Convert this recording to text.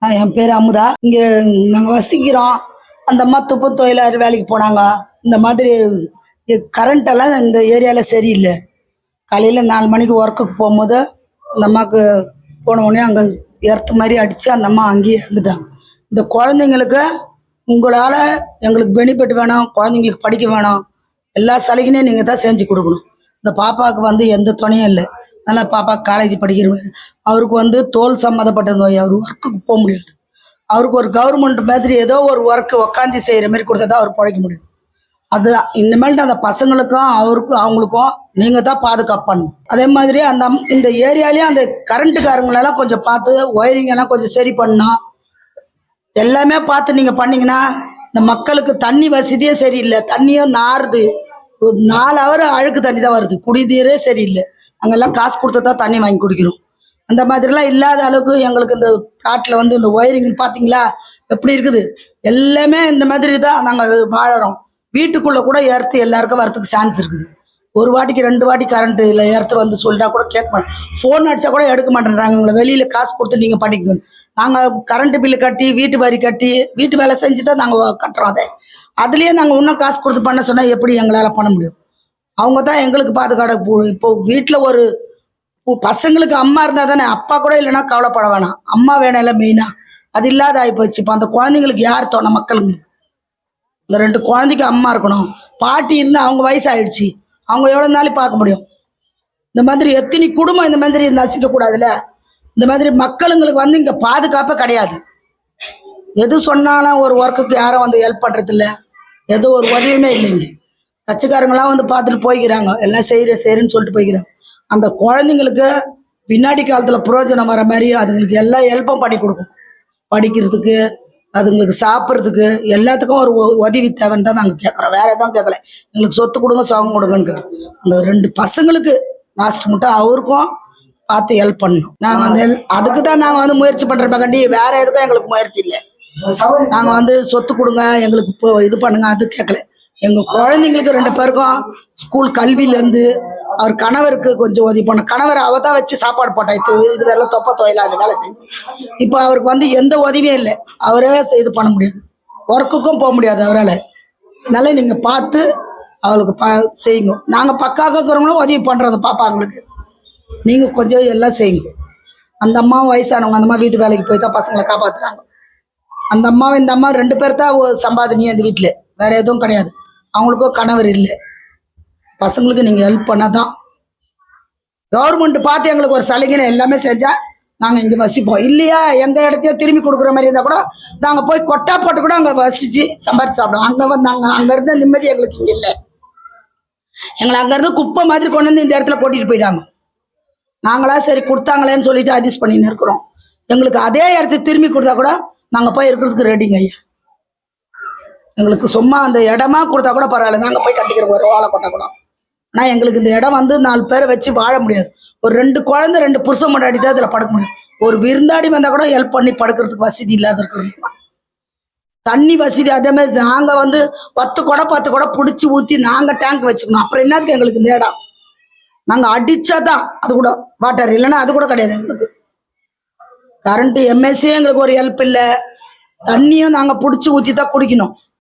என் பேர் அமுதா. இங்கே நாங்கள் வசிக்கிறோம். அந்த அம்மா துப்பு தொழிலாளர் வேலைக்கு போனாங்க. இந்த மாதிரி கரண்ட் எல்லாம் இந்த ஏரியாவில் சரியில்லை. காலையில் 4 மணிக்கு ஒர்க்குக்கு போகும்போது அந்த அம்மாவுக்கு போன உடனே அங்கே எர்த்து மாதிரி அடித்து அந்த அம்மா அங்கேயே இறந்துட்டாங்க. இந்த குழந்தைங்களுக்கு உங்களால் எங்களுக்கு பெனிஃபிட் வேணும், குழந்தைங்களுக்கு படிக்க வேணும், எல்லா சலுகையும் நீங்கள் தான் செஞ்சு கொடுக்கணும். இந்த பாப்பாவுக்கு வந்து எந்த துணையும் இல்லை. நல்லா பாப்பா காலேஜ் படிக்கிறவர். அவருக்கு தோல் சம்மந்தப்பட்ட நோய். அவர் ஒர்க்குக்கு போக முடியாது. அவருக்கு ஒரு கவர்மெண்ட் மாதிரி ஏதோ ஒரு ஒர்க்கு உக்காந்து செய்கிற மாதிரி கொடுத்தா தான் அவர் பிழைக்க முடியும். அது இனிமேல்ட்டு அந்த பசங்களுக்கும் அவங்களுக்கும் நீங்கள் தான் பாதுகாப்பு பண்ணணும். அதே மாதிரி இந்த ஏரியாலேயும் அந்த கரண்ட்டுக்காரங்களெல்லாம் கொஞ்சம் பார்த்து ஒயரிங் எல்லாம் கொஞ்சம் சரி பண்ணணும். எல்லாமே பார்த்து நீங்கள் பண்ணீங்கன்னா இந்த மக்களுக்கு தண்ணி வசதியே சரியில்லை. தண்ணியும் நாறுது. 4 ஹவர் அழுக்கு தண்ணி தான் வருது. குடிநீரே சரியில்லை. அங்கெல்லாம் காசு கொடுத்து தான் தண்ணி வாங்கி குடிக்கிறோம். அந்த மாதிரிலாம் இல்லாத அளவுக்கு எங்களுக்கு இந்த பிளாட்டில் இந்த ஒயரிங் பார்த்தீங்களா எப்படி இருக்குது. எல்லாமே இந்த மாதிரி தான் நாங்கள் வாழறோம். வீட்டுக்குள்ளே கூட ஏற்று எல்லாருக்கும் வரத்துக்கு சான்ஸ் இருக்குது. 1 வாட்டிக்கு 2 வாட்டி கரண்ட் இல்லை ஏற்று சொல்லிட்டா கூட கேட்க மாட்டேன். ஃபோன் அடித்தா கூட எடுக்க மாட்டேன்றாங்க. உங்களை வெளியில் காசு கொடுத்து நீங்கள் பண்ணிக்கணும். நாங்கள் கரண்ட் பில்லு கட்டி வீட்டு வரி கட்டி வீட்டு வேலை செஞ்சு தான் நாங்கள் கட்டுறோம். அதுலேயே நாங்கள் இன்னும் காசு கொடுத்து பண்ண சொன்னால் எப்படி எங்களால் பண்ண முடியும்? அவங்க தான் எங்களுக்கு பாதுகாப்பு. இப்போ வீட்டில் ஒரு பசங்களுக்கு அம்மா இருந்தால் தானே, அப்பா கூட இல்லைன்னா கவலைப்பட வேணாம். அம்மா வேணும் இல்லை மெயினாக. அது இல்லாத ஆகிப்போச்சு. இப்போ அந்த குழந்தைங்களுக்கு யார் தோணும்? மக்களுக்கு இந்த 2 குழந்தைக்கு அம்மா இருக்கணும். பாட்டி இருந்தால் அவங்க வயசாகிடுச்சு. அவங்க எவ்வளோ நாளைக்கு பார்க்க முடியும்? இந்த மாதிரி எத்தனை குடும்பம் இந்த மாதிரி நசிக்கக்கூடாதுல்ல. இந்த மாதிரி மக்களுங்களுக்கு இங்கே பாதுகாப்பே கிடையாது. எது சொன்னாலும் ஒரு ஒர்க்குக்கு யாரும் ஹெல்ப் பண்ணுறது இல்லை. எதோ ஒரு உதவியுமே இல்லைங்க. கட்சிக்காரங்களாம் பார்த்துட்டு போய்க்கிறாங்க. எல்லாம் செய்கிறேன்னு சொல்லிட்டு போய்க்கிறாங்க. அந்த குழந்தைங்களுக்கு பின்னாடி காலத்தில் பிரயோஜனம் வர மாதிரி அதுங்களுக்கு எல்லா ஹெல்ப்பும் பண்ணி கொடுக்கும். படிக்கிறதுக்கு, அதுங்களுக்கு சாப்பிட்றதுக்கு, எல்லாத்துக்கும் ஒரு உதவி தேவைன்னு தான் நாங்கள் கேட்குறோம். வேற எதுவும் கேட்கல. எங்களுக்கு சொத்து கொடுங்க, சோகம் கொடுங்கன்னு கேட்குறோம். அந்த 2 பசங்களுக்கு லாஸ்ட் மட்டும் அவருக்கும் பார்த்து ஹெல்ப் பண்ணணும். நாங்கள் அதுக்கு தான் நாங்கள் முயற்சி பண்ணுறப்ப வேற எதுக்கும் எங்களுக்கு முயற்சி இல்லை. நாங்கள் சொத்து கொடுங்க, எங்களுக்கு இப்போ இது பண்ணுங்க, அது கேட்கல. எங்கள் குழந்தைங்களுக்கு 2 பேருக்கும் ஸ்கூல் கல்வியிலேருந்து அவர் கணவருக்கு கொஞ்சம் உதவி பண்ண. கணவர் அவ தான் வச்சு சாப்பாடு போட்டா. இது வேலை தொப்ப தொழிலாளி வேலை செஞ்சு. இப்போ அவருக்கு எந்த உதவியும் இல்லை. அவரே இது பண்ண முடியாது. ஒர்க்குக்கும் போக முடியாது அவரால். அதனால நீங்கள் பார்த்து அவளுக்கு செய்யுங்க. நாங்கள் பக்காக இருக்கிறவங்களும் உதவி பண்ணுறோம் பாப்பாங்களுக்கு. நீங்கள் கொஞ்சம் எல்லாம் செய்யுங்க. அந்த அம்மாவும் வயசானவங்க. அந்த அம்மா வீட்டு வேலைக்கு போய் தான் பசங்களை காப்பாற்றுறாங்க. அந்த அம்மாவும் இந்த அம்மா 2 பேர் தான் சம்பாதனையே அந்த வீட்டில். வேற எதுவும் கிடையாது. அவங்களுக்கும் கணவர் இல்லை. பசங்களுக்கு நீங்கள் ஹெல்ப் பண்ணாதான். கவர்மெண்ட் பார்த்து எங்களுக்கு ஒரு சலுகைன்னு எல்லாமே செஞ்சால் நாங்கள் இங்கே வசிப்போம். இல்லையா எங்கள் இடத்தையே திரும்பி கொடுக்குற மாதிரி இருந்தால் கூட நாங்கள் போய் கொட்டா போட்டு கூட அங்கே வசித்து சம்பாரிச்சு சாப்பிடுவோம். அங்கே இருந்த நிம்மதி எங்களுக்கு இங்கே இல்லை. எங்களை அங்கேருந்து குப்பை மாதிரி கொண்டு இந்த இடத்துல போட்டிட்டு போயிட்டாங்க. நாங்களா சரி கொடுத்தாங்களேன்னு சொல்லிட்டு அட்ஜஸ்ட் பண்ணின்னு இருக்கிறோம். எங்களுக்கு அதே இடத்த திரும்பி கொடுத்தா கூட நாங்கள் போய் இருக்கிறதுக்கு ரெடிங்க ஐயா. எங்களுக்கு சும்மா அந்த இடமா கொடுத்தா கூட பரவாயில்ல. நாங்கள் போய் கட்டிக்கிறோம் ஒரு வாழை கொட்டா கூட. ஆனால் எங்களுக்கு இந்த இடம் 4 பேரை வச்சு வாழ முடியாது. ஒரு 2 குழந்தை 2 புருஷன் முன்னாடி தான் அதில் படுக்க முடியும். ஒரு விருந்தாடி வந்தால் கூட ஹெல்ப் பண்ணி படுக்கிறதுக்கு வசதி இல்லாத இருக்கிறோம். தண்ணி வசதி அதே மாதிரி நாங்கள் 10 குடம் பிடிச்சி ஊற்றி நாங்கள் டேங்க் வச்சுக்கணும். அப்புறம் என்னதுக்கு எங்களுக்கு இந்த இடம்? நாங்கள் அடித்தாதான் அது கூட வாட்டர், இல்லைன்னா அது கூட கிடையாது எங்களுக்கு. கரண்ட்டு எம்எஸ்சியும் எங்களுக்கு ஒரு ஹெல்ப் இல்லை. தண்ணியும் நாங்கள் பிடிச்சி ஊற்றி தான் குடிக்கணும்.